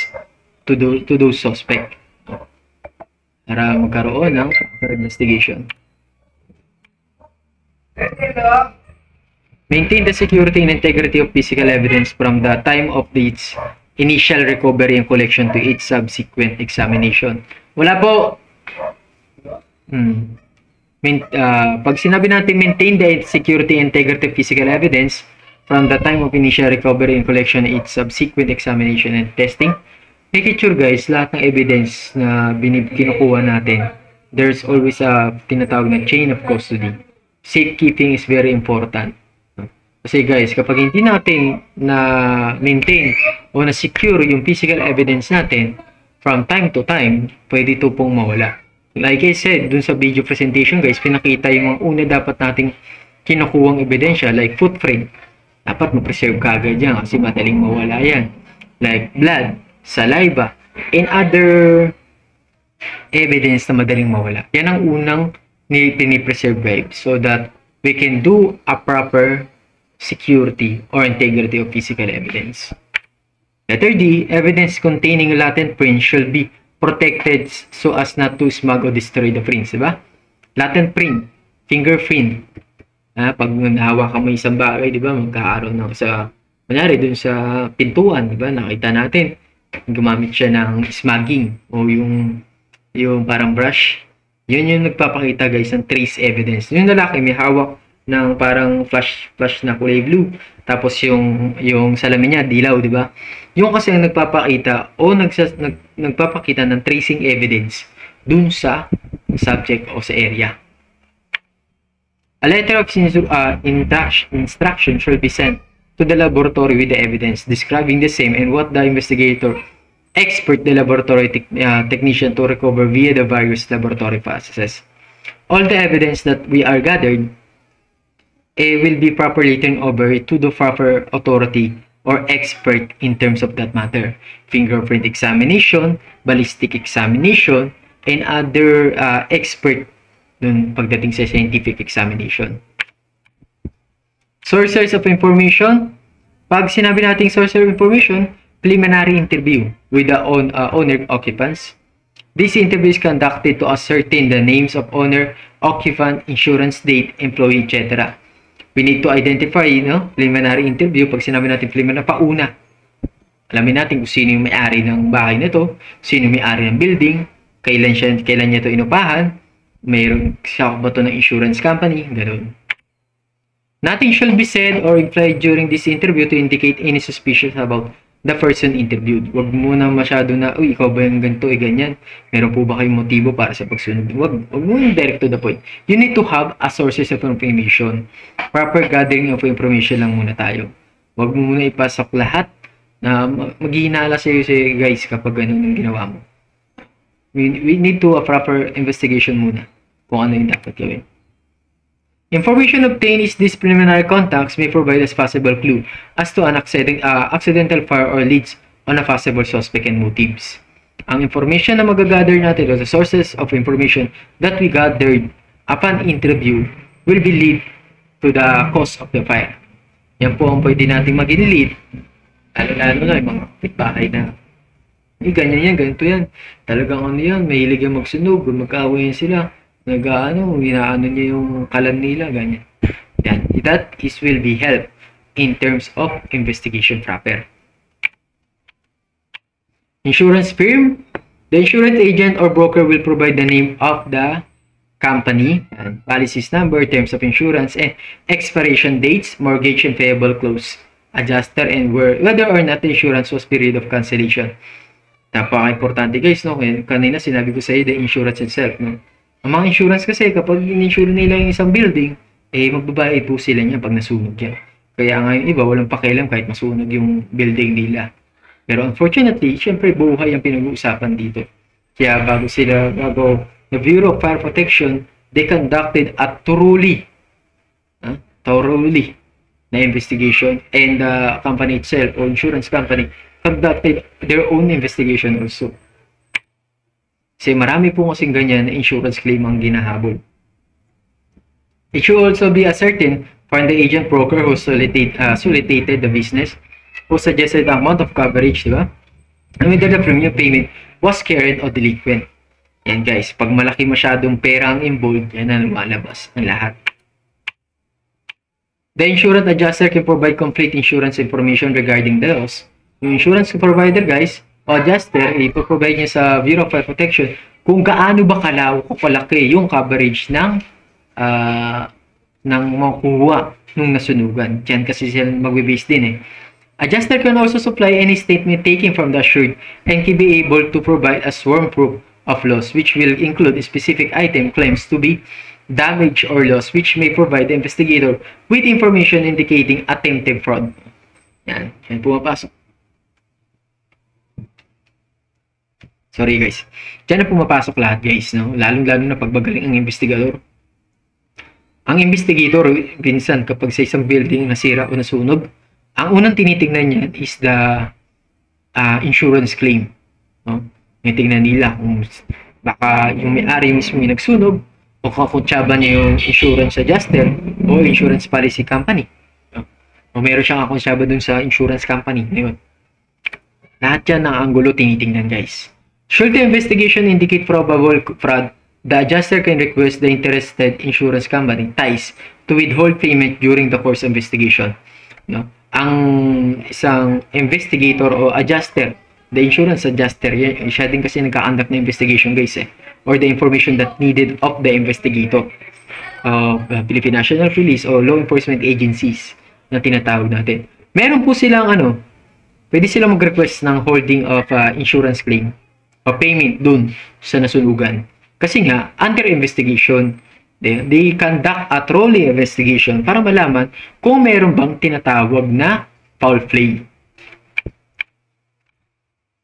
to those suspect para magkaroon ng proper investigation. Maintain the security and integrity of physical evidence from the time of its initial recovery and collection to its subsequent examination. Wala po. Pag sinabi natin maintain the security and integrity of physical evidence from the time of initial recovery and collection to its subsequent examination and testing, make sure guys, lahat ng evidence na kinukuha natin, there's always a tinatawag na chain of custody. Safekeeping is very important. Kasi guys, kapag hindi natin na-maintain o na-secure yung physical evidence natin, from time to time, pwede ito pong mawala. Like I said, dun sa video presentation guys, pinakita yung mga una dapat nating kinukuhang ebidensya, like footprint. Dapat ma-preserve ka agad yan kasi madaling mawala yan. Like blood, saliva, and other evidence na madaling mawala. Yan ang unang pinipreserve guys, so that we can do a proper security or integrity of physical evidence. Letter D, evidence containing latent prints should be protected so as not to smug or destroy the prints, diba? Latent print, fingerprint. Pag nahawakan mo isang bagay, diba, magkakaroon ng kunyari dun sa pintuan, diba, nakita natin, gumamit siya ng smugging o yung parang brush. Yun yung nagpapakita guys ng trace evidence. Yung lalaki may hawak ng parang flash na kulay blue. Tapos yung salamin niya dilaw, di ba? Yung kasi ang nagpapakita o nagpapakita ng tracing evidence dun sa subject o sa area. A letter of instruction should be sent to the laboratory with the evidence describing the same and what the investigator expert the laboratory technician to recover via the various laboratory processes. All the evidence that we are gathered will be properly turned over to the proper authority or expert in terms of that matter. Fingerprint examination, ballistic examination, and other expert dun pagdating sa scientific examination. Sources of information. Pag sinabi nating source of information, preliminary interview with the owner occupants. This interview is conducted to ascertain the names of owner, occupant, insurance date, employee, etc. We need to identify, preliminary interview. Pag sinabi natin preliminary, pauna. Alamin natin kung sino yung may-ari ng bahay nito, sino yung may-ari ng building, kailan niya ito inupahan, mayroon siya ba ito ng insurance company, ganoon. Nothing shall be said or implied during this interview to indicate any suspicion about the person interviewed. Wag mo na masyado na, uy, ikaw ba yung ganito, ganyan. Meron po ba kayong motibo para sa pagsunod? Wag mo direct to the point. You need to have a sources of information. Proper gathering of information lang muna tayo. Wag mo muna ipasok lahat na maghihinala sa'yo guys kapag ganun yung ginawa mo. We need to a proper investigation muna kung ano yung dapat gawin. Information obtained is these preliminary contacts may provide as possible clue as to an accidental fire or leads on a possible suspect and motives. Ang information na magagather natin o the sources of information that we gathered upon interview will be lead to the cause of the fire. Yan po ang pwede natin mag-lead. Lalo na yung mga kapitbahay na ganyan yan, ganito yan. Talagang ano yan, mahilig yung magsunog, magkaaway sila. Inaano niya yung kalan nila, ganyan. Yan. That will be help in terms of investigation proper. Insurance firm. The insurance agent or broker will provide the name of the company, and policies number, terms of insurance, and expiration dates, mortgage and payable clause, adjuster, and whether or not the insurance was period of cancellation. Napaka-importante guys, no? Kanina sinabi ko sa iyo the insurance itself, no? Ang mga insurance kasi, kapag in-insure nila yung isang building, magbabayad po sila niya pag nasunog yan. Kaya nga yung iba, walang pakialam kahit masunog yung building nila. Pero unfortunately, syempre buhay ang pinag-uusapan dito. Kaya bago the Bureau of Fire Protection, they conducted a thoroughly na investigation, and the company itself, or insurance company, conducted their own investigation also. Kasi marami po kasing ganyan na insurance claim ang ginahabol. It should also be ascertained from the agent broker who solicited the business, who suggested the amount of coverage, di ba? And whether the premium payment was current or delinquent. Yan guys, pag malaki masyadong pera ang involved, yan na lumalabas ang lahat. The insurance adjuster can provide complete insurance information regarding the loss. Yung insurance provider guys, o adjuster, ipoprovide niya sa Bureau of Fire Protection kung gaano ba kalawak o kalaki yung coverage ng makuha nung nasunugan. Diyan kasi sila magbe-base din eh. Adjuster can also supply any statement taken from the assured and can be able to provide a sworn proof of loss, which will include a specific item claims to be damage or loss, which may provide the investigator with information indicating attempted fraud. Yan pumapasok. Sorry guys. Diyan na pumapasok lahat guys, no? Lalong-lalo na pagbagaling ang investigador. Ang investigator, minsan kapag sa isang building nasira o nasunog, ang unang tinitingnan niya is the insurance claim. No? Tinitingnan nila kung Baka yung may-ari mismo yung nagsunog, o kakutsaba niya yung insurance adjuster o insurance policy company. O meron siyang kakutsaba dun sa insurance company. Yun. Lahat yan ng anggulo tinitingnan, guys. Should the investigation indicate probable fraud, the adjuster can request the interested insurance company ties to withhold payment during the course of investigation. No? Ang isang investigator o adjuster, the insurance adjuster, siya din kasi nagka-conduct na investigation, guys, or the information that needed of the investigator. Philippine National Police o law enforcement agencies na tinatawag natin. Meron po silang pwede silang mag-request ng holding of insurance claim o payment dun sa nasunugan. Kasi nga, under investigation, they conduct a trolley investigation para malaman kung meron bang tinatawag na foul play.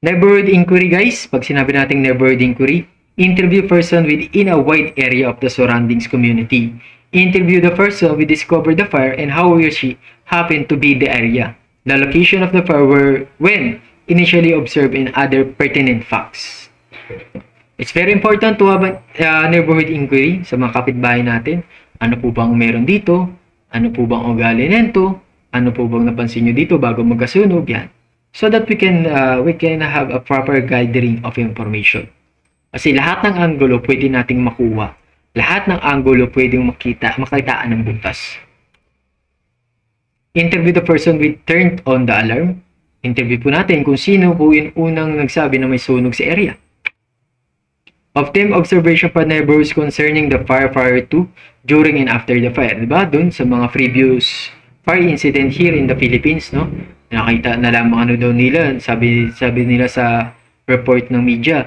Neighborhood inquiry, guys. Pag sinabi natin neighborhood inquiry, interview person within a wide area of the surroundings community. Interview the person who discovered the fire and how he or she happened to be the area, the location of the fire when initially observed, and other pertinent facts. It's very important to have a neighborhood inquiry sa mga kapitbahay natin. Ano po bang meron dito? Ano po bang ugali nito? Ano po bang napansin nyo dito bago magkasunog? Yan. So that we can have a proper gathering of information. Kasi lahat ng anggulo pwede nating makuha. Lahat ng anggulo pwedeng makitaan ng butas. Interview the person with turned on the alarm. Interview po natin kung sino po yung unang nagsabi na may sunog sa area. Obtain observation from neighbors concerning the fire prior to, during, and after the fire. Diba? Doon sa mga previous fire incident here in the Philippines, no? Nakita na lamang ano daw nila, sabi nila sa report ng media,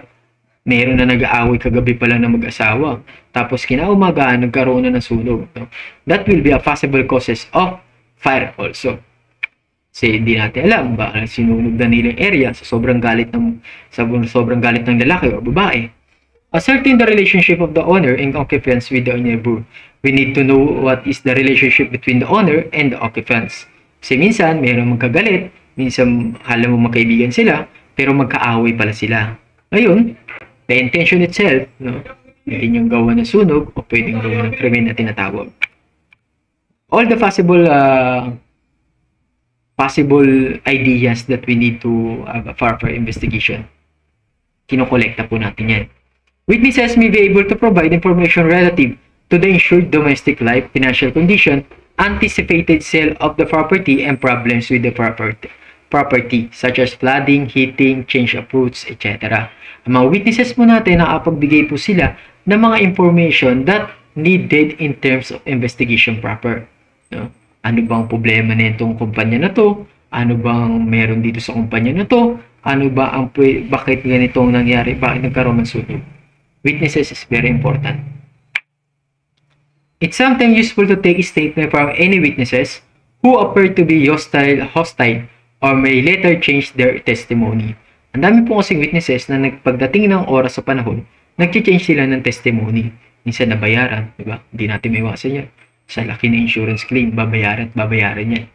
meron na nag-aaway kagabi pala na mag-asawa. Tapos kinaumagaan, nagkaroon na ng sunog. No? That will be a possible causes of fire also. Kasi hindi natin alam ba sinunog na nila yung area sa sobrang galit ng lalaki o babae. Ascertain the relationship of the owner and occupants with the neighbor. We need to know what is the relationship between the owner and the occupants. Kasi minsan, mayroong magkagalit, minsan alam mo magkaibigan sila, pero magkaaway pala sila. Ngayon, the intention itself, no, pwede yung gawa ng sunog o pwedeng gawa ng krimen na tinatawag. All the possible ideas that we need to have a fire investigation, kinokolekta po natin yan. Witnesses may be able to provide information relative to the insured domestic life, financial condition, anticipated sale of the property, and problems with the property such as flooding, heating, change of routes, etc. Ang mga witnesses po natin, nakapagbigay po sila ng mga information that needed in terms of investigation proper. No? Ano bang problema na itong kumpanya na to? Ano bang meron dito sa kumpanya na to? Ano ba bakit ganitong nangyari? Bakit nagkaroon ng sunog? Witnesses is very important. It's sometimes useful to take a statement from any witnesses who appear to be hostile or may later change their testimony. Ang dami po kasing witnesses na pagdating ng oras sa panahon, nag-change sila ng testimony. Minsan nabayaran, di ba? Hindi natin maiwasan yan. Sa laki na insurance claim, babayaran yan.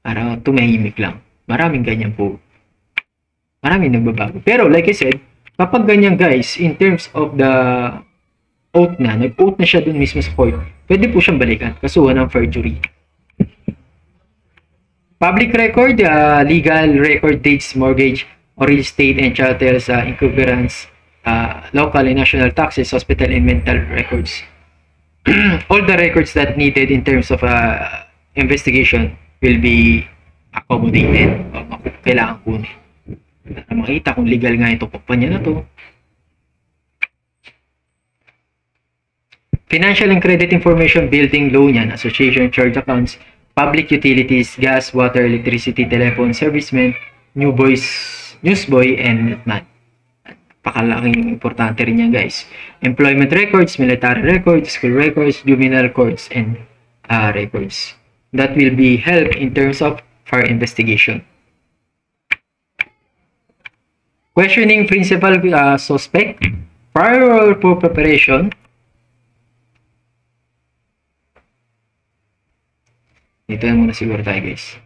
Para tumahimik lang. Maraming ganyan po. Maraming nagbabago. Pero like I said, kapag ganyan, guys, in terms of the oath na, nag-oath na siya dun mismo sa court, pwede po siyang balikan, kasuhan ng perjury. Public record, legal record, dates, mortgage, or real estate and charters, incumbrance, local and national taxes, hospital and mental records. All the records that needed in terms of investigation will be accommodated o kailangan kunin. Para makita kung legal nga itong kumpanya na to. Financial and credit information, building loan yan, association charge accounts, public utilities, gas, water, electricity, telephone, servicemen, newsboy, and netman. Pakalaking importante rin yan, guys. Employment records, military records, school records, juvenile records, and records. That will be help in terms of fire investigation. Questioning principal suspect, prior for preparation. Ito muna siguro tayo, guys.